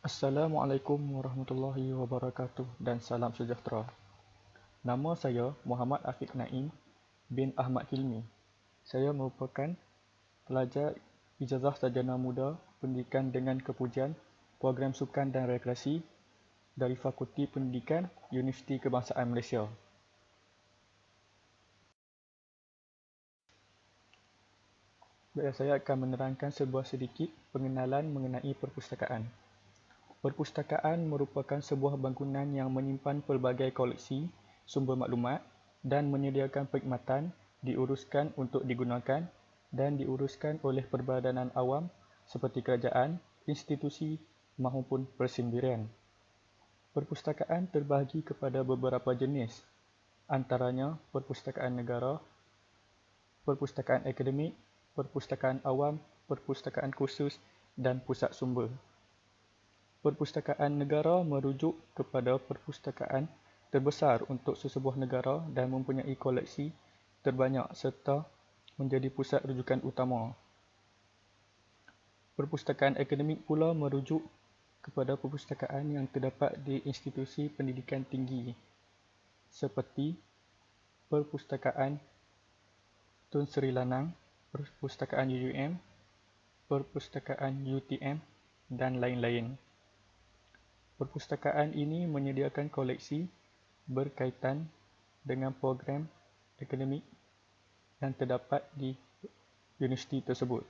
Assalamualaikum warahmatullahi wabarakatuh dan salam sejahtera. Nama saya Muhammad Afiq Naim bin Ahmad Hilmi. Saya merupakan pelajar Ijazah Sarjana Muda Pendidikan dengan Kepujian Program Sukan dan Rekreasi dari Fakulti Pendidikan Universiti Kebangsaan Malaysia. Saya akan menerangkan sebuah sedikit pengenalan mengenai perpustakaan. Perpustakaan merupakan sebuah bangunan yang menyimpan pelbagai koleksi sumber maklumat dan menyediakan perkhidmatan diuruskan untuk digunakan dan diuruskan oleh perbadanan awam seperti kerajaan, institusi maupun persendirian. Perpustakaan terbahagi kepada beberapa jenis, antaranya perpustakaan negara, perpustakaan akademik, perpustakaan awam, perpustakaan khusus dan pusat sumber. Perpustakaan negara merujuk kepada perpustakaan terbesar untuk sesebuah negara dan mempunyai koleksi terbanyak serta menjadi pusat rujukan utama. Perpustakaan akademik pula merujuk kepada perpustakaan yang terdapat di institusi pendidikan tinggi seperti Perpustakaan Tun Sri Lanang, Perpustakaan UUM, Perpustakaan UTM dan lain-lain. Perpustakaan ini menyediakan koleksi berkaitan dengan program akademik yang terdapat di universiti tersebut.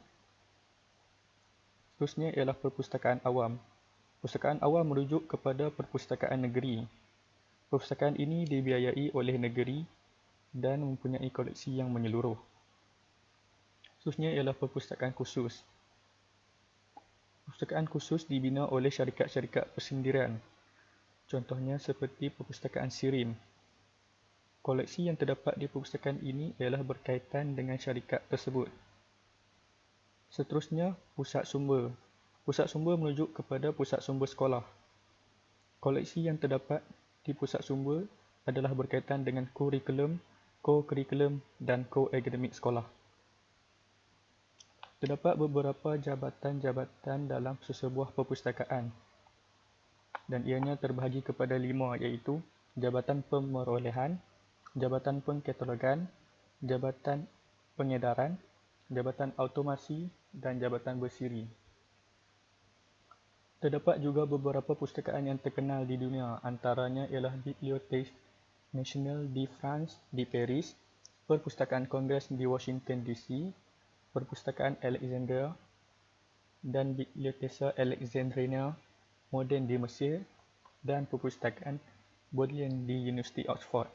Seterusnya ialah perpustakaan awam. Perpustakaan awam merujuk kepada perpustakaan negeri. Perpustakaan ini dibiayai oleh negeri dan mempunyai koleksi yang menyeluruh. Seterusnya ialah perpustakaan khusus. Perpustakaan khusus dibina oleh syarikat-syarikat persendirian. Contohnya seperti Perpustakaan Sirim. Koleksi yang terdapat di perpustakaan ini ialah berkaitan dengan syarikat tersebut. Seterusnya, pusat sumber. Pusat sumber merujuk kepada pusat sumber sekolah. Koleksi yang terdapat di pusat sumber adalah berkaitan dengan kurikulum, ko-kurikulum dan ko-akademik sekolah. Terdapat beberapa jabatan-jabatan dalam sesebuah perpustakaan dan ianya terbahagi kepada 5 iaitu Jabatan Pemerolehan, Jabatan Pengkatalogan, Jabatan Pengedaran, Jabatan Automasi dan Jabatan Bersiri. Terdapat juga beberapa perpustakaan yang terkenal di dunia, antaranya ialah Bibliothèque Nationale de France di Paris, Perpustakaan Kongres di Washington DC, Perpustakaan Alexandria dan Biblioteca Alexandrina Modern di Mesir dan Perpustakaan Bodleian di Universiti Oxford.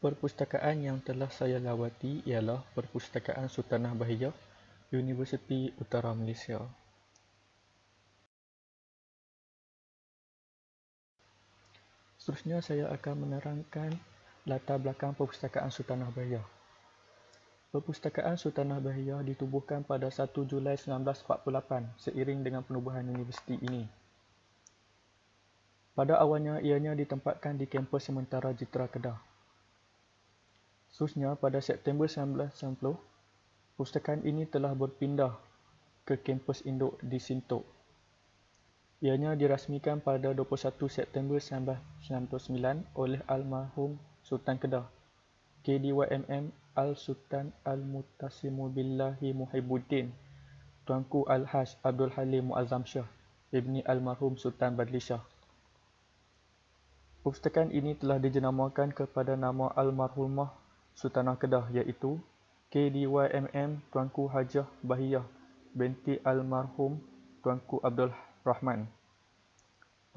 Perpustakaan yang telah saya lawati ialah Perpustakaan Sultanah Bahiyah, Universiti Utara Malaysia. Seterusnya saya akan menerangkan latar belakang Perpustakaan Sultanah Bahiyah. Perpustakaan Sultanah Bahiyah ditubuhkan pada 1 Julai 1948 seiring dengan penubuhan universiti ini. Pada awalnya ianya ditempatkan di kampus sementara Jitra Kedah. Seterusnya pada September 1990, perpustakaan ini telah berpindah ke kampus induk di Sintok. Ianya dirasmikan pada 21 September 1999 oleh almarhum Sultan Kedah, KDYMM Al-Sultan Al-Muttasimu Billahi Muhibbuddin, Tuanku Al-Haj Abdul Halim Muazzam Shah, ibni almarhum Sultan Badli Shah. Perpustakaan ini telah dijenamakan kepada nama almarhumah Sultanah Kedah iaitu KDYMM Tuanku Hajah Bahiyah binti almarhum Tuanku Abdul Rahman.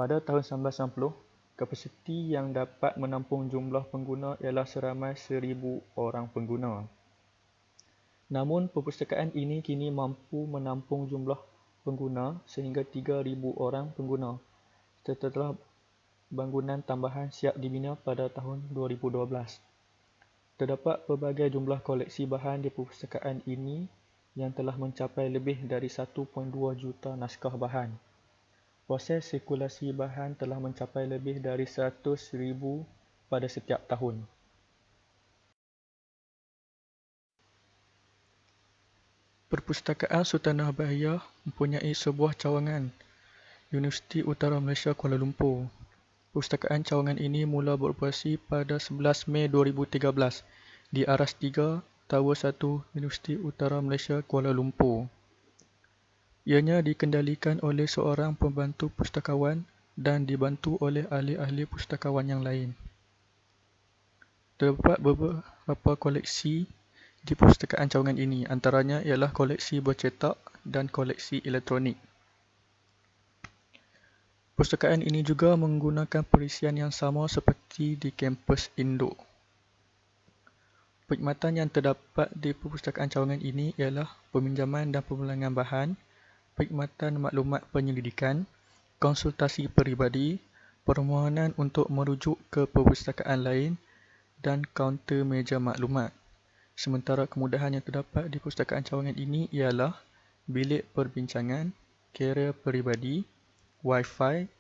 Pada tahun 1990, kapasiti yang dapat menampung jumlah pengguna ialah seramai 1,000 orang pengguna. Namun, perpustakaan ini kini mampu menampung jumlah pengguna sehingga 3,000 orang pengguna setelah bangunan tambahan siap dibina pada tahun 2012. Terdapat pelbagai jumlah koleksi bahan di perpustakaan ini yang telah mencapai lebih dari 1.2 juta naskah bahan. Proses sirkulasi bahan telah mencapai lebih dari 100,000 pada setiap tahun. Perpustakaan Sultanah Bahiyah mempunyai sebuah cawangan, Universiti Utara Malaysia Kuala Lumpur. Perpustakaan cawangan ini mula beroperasi pada 11 Mei 2013 di Aras 3, Tower 1, Universiti Utara Malaysia Kuala Lumpur. Ianya dikendalikan oleh seorang pembantu pustakawan dan dibantu oleh ahli-ahli pustakawan yang lain. Terdapat beberapa koleksi di perpustakaan cawangan ini, antaranya ialah koleksi bercetak dan koleksi elektronik. Perpustakaan ini juga menggunakan perisian yang sama seperti di kampus induk. Perkhidmatan yang terdapat di perpustakaan cawangan ini ialah peminjaman dan pemulangan bahan, perkhidmatan maklumat penyelidikan, konsultasi peribadi, permohonan untuk merujuk ke perpustakaan lain dan kaunter meja maklumat. Sementara kemudahan yang terdapat di perpustakaan cawangan ini ialah bilik perbincangan, kereta peribadi, Wi-Fi,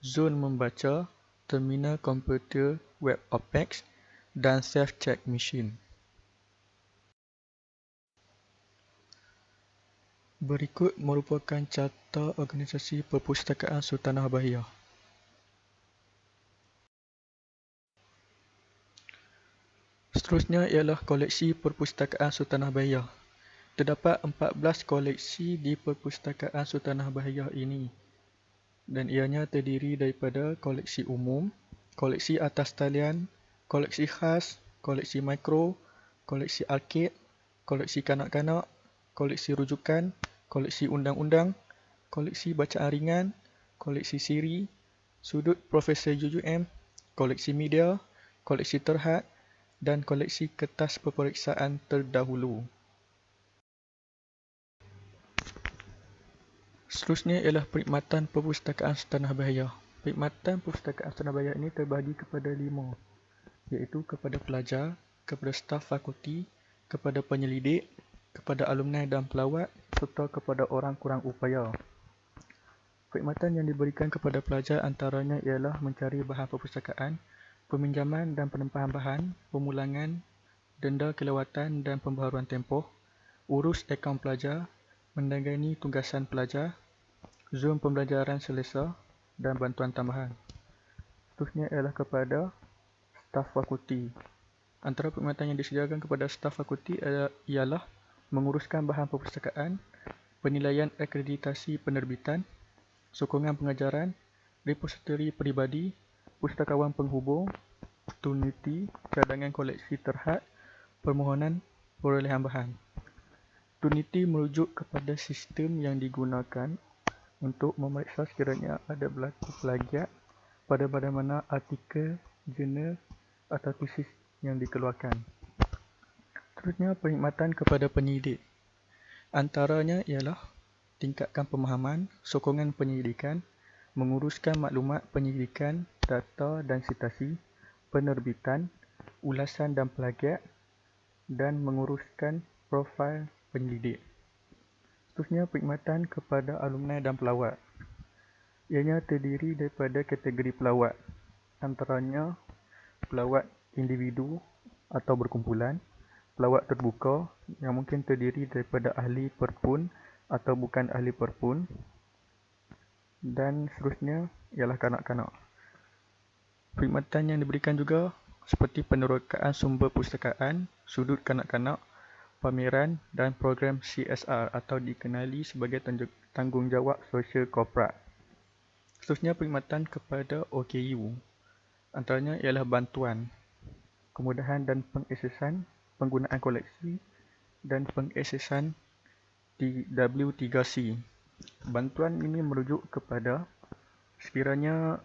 zon membaca, terminal komputer web OPEX dan self-check machine. Berikut merupakan carta organisasi Perpustakaan Sultanah Bahiyah. Seterusnya ialah koleksi Perpustakaan Sultanah Bahiyah. Terdapat 14 koleksi di Perpustakaan Sultanah Bahiyah ini dan ianya terdiri daripada koleksi umum, koleksi atas talian, koleksi khas, koleksi mikro, koleksi arkid, koleksi kanak-kanak, koleksi rujukan, koleksi undang-undang, koleksi bacaan ringan, koleksi siri, sudut Profesor UUM, koleksi media, koleksi terhad dan koleksi kertas peperiksaan terdahulu. Seterusnya ialah perkhidmatan Perpustakaan Sultanah Bahiyah. Perkhidmatan Perpustakaan Sultanah Bahiyah ini terbahagi kepada 5, iaitu kepada pelajar, kepada staf fakulti, kepada penyelidik, kepada alumni dan pelawat serta kepada orang kurang upaya. Perkhidmatan yang diberikan kepada pelajar antaranya ialah mencari bahan perpustakaan, peminjaman dan penempahan bahan, pemulangan, denda kelewatan dan pembaharuan tempoh, urus akaun pelajar, menangani tugasan pelajar, zon pembelajaran selesa dan bantuan tambahan. Seterusnya ialah kepada staf fakulti. Antara perkhidmatan yang disediakan kepada staf fakulti ialah menguruskan bahan perpustakaan, penilaian akreditasi penerbitan, sokongan pengajaran, repository peribadi, pustakawan penghubung, Tuniti, cadangan koleksi terhad, permohonan perolehan bahan. Tuniti merujuk kepada sistem yang digunakan untuk memeriksa sekiranya ada berlaku plagiat pada mana artikel, jurnal atau tesis yang dikeluarkan. Seterusnya, perkhidmatan kepada penyidik. Antaranya ialah tingkatkan pemahaman, sokongan penyelidikan, menguruskan maklumat penyelidikan, data dan sitasi, penerbitan, ulasan dan plagiat dan menguruskan profil penyelidik. Seterusnya, perkhidmatan kepada alumni dan pelawat. Ianya terdiri daripada kategori pelawat, antaranya pelawat individu atau berkumpulan, pelawat terbuka yang mungkin terdiri daripada ahli perpun atau bukan ahli perpun, dan seterusnya ialah kanak-kanak. Perkhidmatan yang diberikan juga seperti penerokaan sumber pustakaan, sudut kanak-kanak, pameran dan program CSR atau dikenali sebagai tanggungjawab sosial korporat. Seterusnya, perkhidmatan kepada OKU. Antaranya ialah bantuan, kemudahan dan pengaksesan penggunaan koleksi dan pengaksesan di W3C. Bantuan ini merujuk kepada sekiranya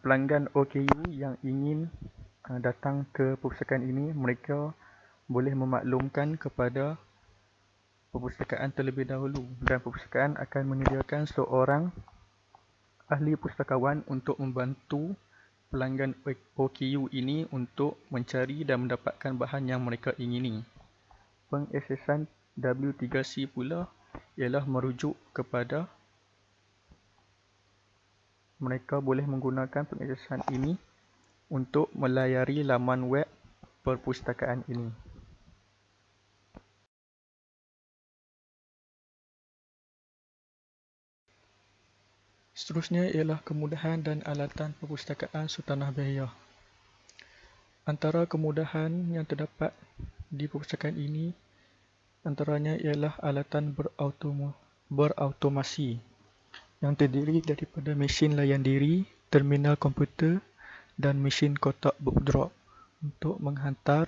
pelanggan OKU yang ingin datang ke perpustakaan ini, mereka boleh memaklumkan kepada perpustakaan terlebih dahulu dan perpustakaan akan menyediakan seorang ahli pustakawan untuk membantu pelanggan OKU ini untuk mencari dan mendapatkan bahan yang mereka ingini. Pengaksesan W3C pula ialah merujuk kepada mereka boleh menggunakan pengaksesan ini untuk melayari laman web perpustakaan ini. Seterusnya ialah kemudahan dan alatan perpustakaan Sultanah Bahiyah. Antara kemudahan yang terdapat di perpustakaan ini antaranya ialah alatan berautomasi yang terdiri daripada mesin layan diri, terminal komputer dan mesin kotak book drop untuk menghantar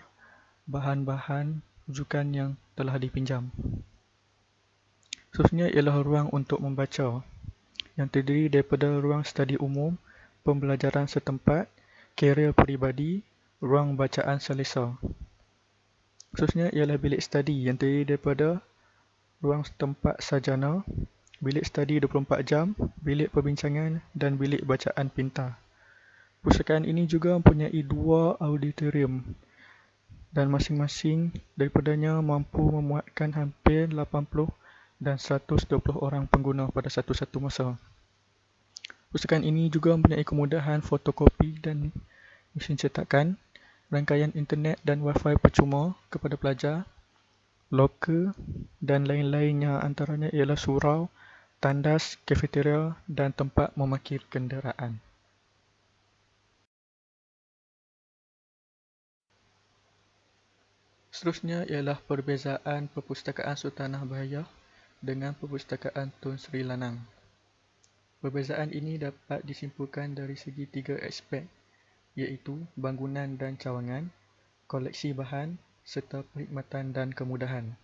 bahan-bahan rujukan yang telah dipinjam. Seterusnya ialah ruang untuk membaca yang terdiri daripada ruang study umum, pembelajaran setempat, kerja peribadi, ruang bacaan selesa. Seterusnya ialah bilik study yang terdiri daripada ruang tempat sarjana, bilik study 24 jam, bilik perbincangan dan bilik bacaan pintar. Perpustakaan ini juga mempunyai 2 auditorium dan masing-masing daripadanya mampu memuatkan hampir 80 dan 120 orang pengguna pada satu-satu masa. Perpustakaan ini juga mempunyai kemudahan fotokopi dan mesin cetakan, rangkaian internet dan wifi percuma kepada pelajar, loker dan lain-lainnya antaranya ialah surau, tandas, kafeteria dan tempat memarkir kenderaan. Seterusnya ialah perbezaan perpustakaan Sultanah Bahiyah dengan perpustakaan Tun Sri Lanang. Perbezaan ini dapat disimpulkan dari segi 3 aspek, iaitu bangunan dan cawangan, koleksi bahan serta perkhidmatan dan kemudahan.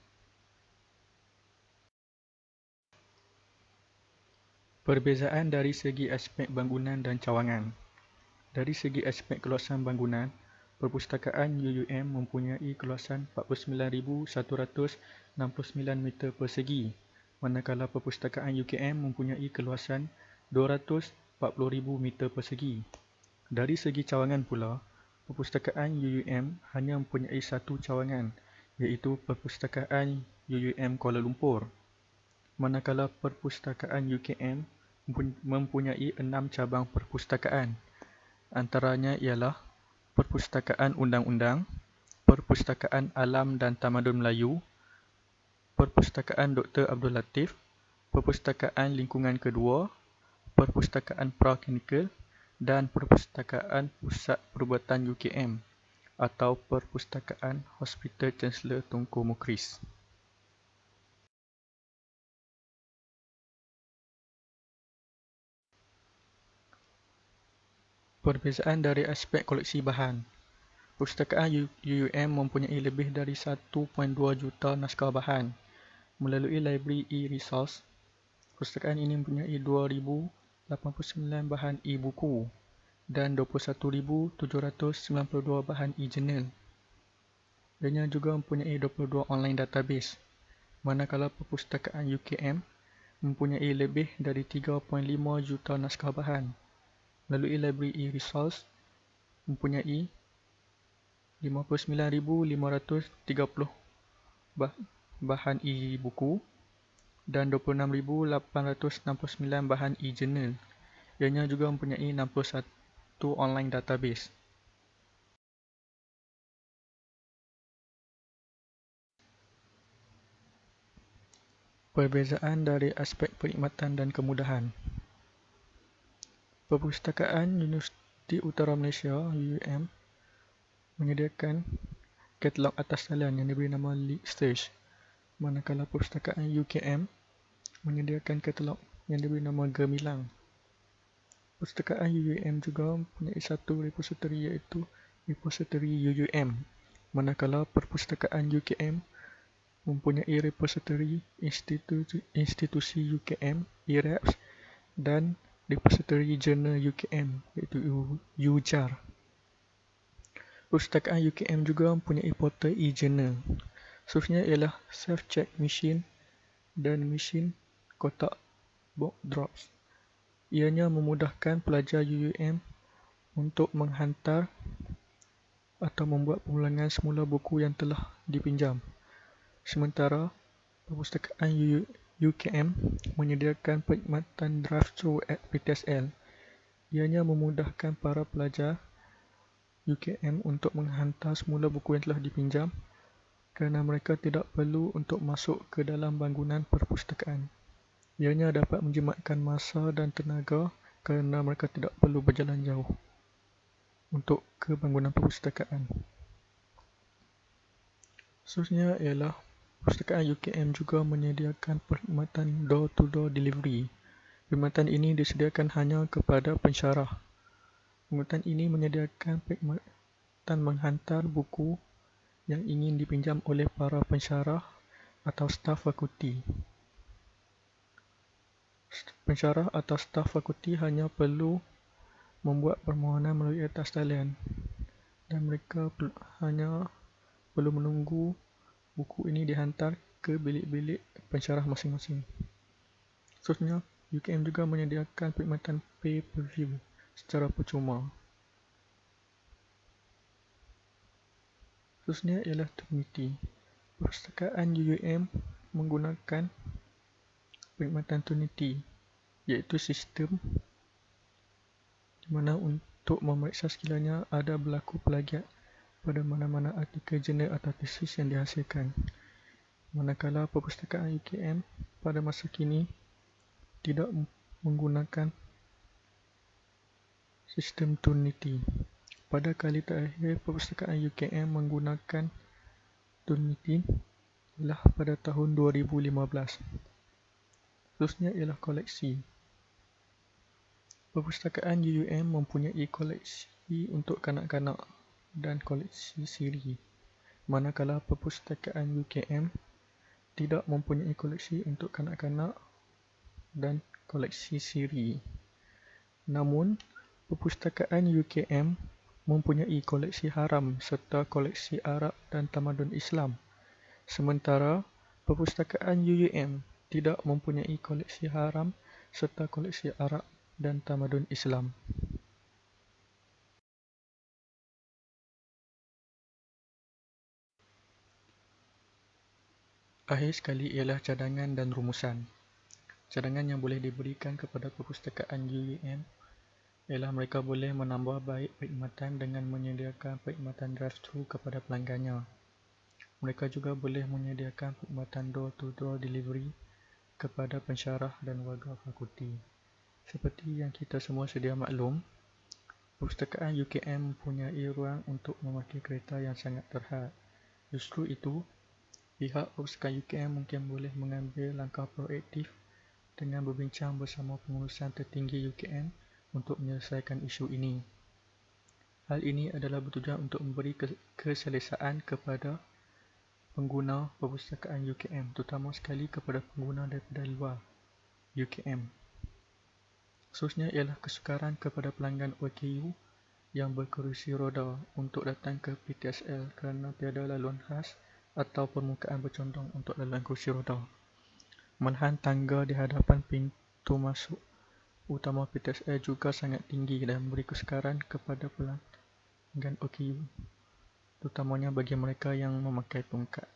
Perbezaan dari segi aspek bangunan dan cawangan. Dari segi aspek keluasan bangunan, perpustakaan UUM mempunyai keluasan 49,169 meter persegi, manakala perpustakaan UKM mempunyai keluasan 240,000 meter persegi. Dari segi cawangan pula, perpustakaan UUM hanya mempunyai satu cawangan, iaitu perpustakaan UUM Kuala Lumpur, manakala perpustakaan UKM mempunyai 6 cabang perpustakaan. Antaranya ialah Perpustakaan Undang-Undang, Perpustakaan Alam dan Tamadun Melayu, Perpustakaan Dr. Abdul Latif, Perpustakaan Lingkungan Kedua, Perpustakaan Praklinikal dan Perpustakaan Pusat Perubatan UKM atau Perpustakaan Hospital Chancellor Tunku Mukris. Perbezaan dari aspek koleksi bahan. Perpustakaan UUM mempunyai lebih dari 1.2 juta naskah bahan. Melalui library e-resource, perpustakaan ini mempunyai 2,089 bahan e-buku dan 21,792 bahan e-jurnal. Ianya juga mempunyai 22 online database, manakala perpustakaan UKM mempunyai lebih dari 3.5 juta naskah bahan. Melalui library e-resource mempunyai 59,530 bahan e-buku dan 26,869 bahan e-jurnal. Ianya juga mempunyai 61 online database. Perbezaan dari aspek perkhidmatan dan kemudahan. Perpustakaan Universiti Utara Malaysia UUM menyediakan katalog atas talian yang diberi nama Lead Stage, manakala perpustakaan UKM menyediakan katalog yang diberi nama Gemilang. Perpustakaan UUM juga mempunyai satu repository iaitu Repository UUM, manakala perpustakaan UKM mempunyai repository institusi UKM, ERAPS dan repository jurnal UKM iaitu UJAR. Perpustakaan UKM juga mempunyai portal e-journal. Seterusnya ialah self-check machine dan mesin kotak book drops. Ianya memudahkan pelajar UUM untuk menghantar atau membuat pengulangan semula buku yang telah dipinjam. Sementara perpustakaan UKM menyediakan perkhidmatan drive-thru PTSL. Ianya memudahkan para pelajar UKM untuk menghantar semula buku yang telah dipinjam kerana mereka tidak perlu untuk masuk ke dalam bangunan perpustakaan. Ianya dapat menjimatkan masa dan tenaga kerana mereka tidak perlu berjalan jauh untuk ke bangunan perpustakaan. Seterusnya ialah Perpustakaan UKM juga menyediakan perkhidmatan door-to-door delivery. Perkhidmatan ini disediakan hanya kepada pensyarah. Perkhidmatan ini menyediakan perkhidmatan menghantar buku yang ingin dipinjam oleh para pensyarah atau staf fakulti. Pensyarah atau staf fakulti hanya perlu membuat permohonan melalui atas talian dan mereka hanya perlu menunggu buku ini dihantar ke bilik-bilik pensyarah masing-masing. Seterusnya, UKM juga menyediakan perkhidmatan pay-per-view secara percuma. Seterusnya ialah Turnity. Perpustakaan UUM menggunakan perkhidmatan Turnity, iaitu sistem di mana untuk memeriksa sekiranya ada berlaku plagiat pada mana-mana artikel jurnal atau tesis yang dihasilkan. Manakala perpustakaan UKM pada masa kini tidak menggunakan sistem Turnity. Pada kali terakhir perpustakaan UKM menggunakan Turnity ialah pada tahun 2015. Seterusnya ialah koleksi. Perpustakaan UUM mempunyai koleksi untuk kanak-kanak dan koleksi siri, manakala perpustakaan UKM tidak mempunyai koleksi untuk kanak-kanak dan koleksi siri. Namun, perpustakaan UKM mempunyai koleksi haram serta koleksi Arab dan tamadun Islam. Sementara, perpustakaan UUM tidak mempunyai koleksi haram serta koleksi Arab dan tamadun Islam. Akhir sekali ialah cadangan dan rumusan. Cadangan yang boleh diberikan kepada perpustakaan UUM ialah mereka boleh menambah baik perkhidmatan dengan menyediakan perkhidmatan drive-thru kepada pelanggannya. Mereka juga boleh menyediakan perkhidmatan door-to-door delivery kepada pensyarah dan warga fakulti. Seperti yang kita semua sedia maklum, perpustakaan UKM mempunyai ruang untuk memakai kereta yang sangat terhad. Justru itu, pihak perpustakaan UKM mungkin boleh mengambil langkah proaktif dengan berbincang bersama pengurusan tertinggi UKM untuk menyelesaikan isu ini. Hal ini adalah bertujuan untuk memberi keselesaan kepada pengguna perpustakaan UKM, terutama sekali kepada pengguna daripada luar UKM. Seterusnya ialah kesukaran kepada pelanggan OKU yang berkerusi roda untuk datang ke PTSL kerana tiada laluan khas atau permukaan bercondong untuk laluan kerusi roda. Menahan tangga di hadapan pintu masuk utama PTSL juga sangat tinggi dan memberi kesukaran kepada pelanggan OKU, terutamanya bagi mereka yang memakai tongkat.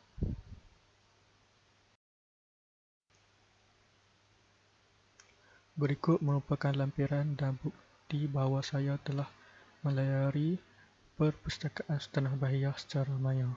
Berikut merupakan lampiran dan bukti bahawa saya telah melayari Perpustakaan Sultanah Bahiyah secara maya.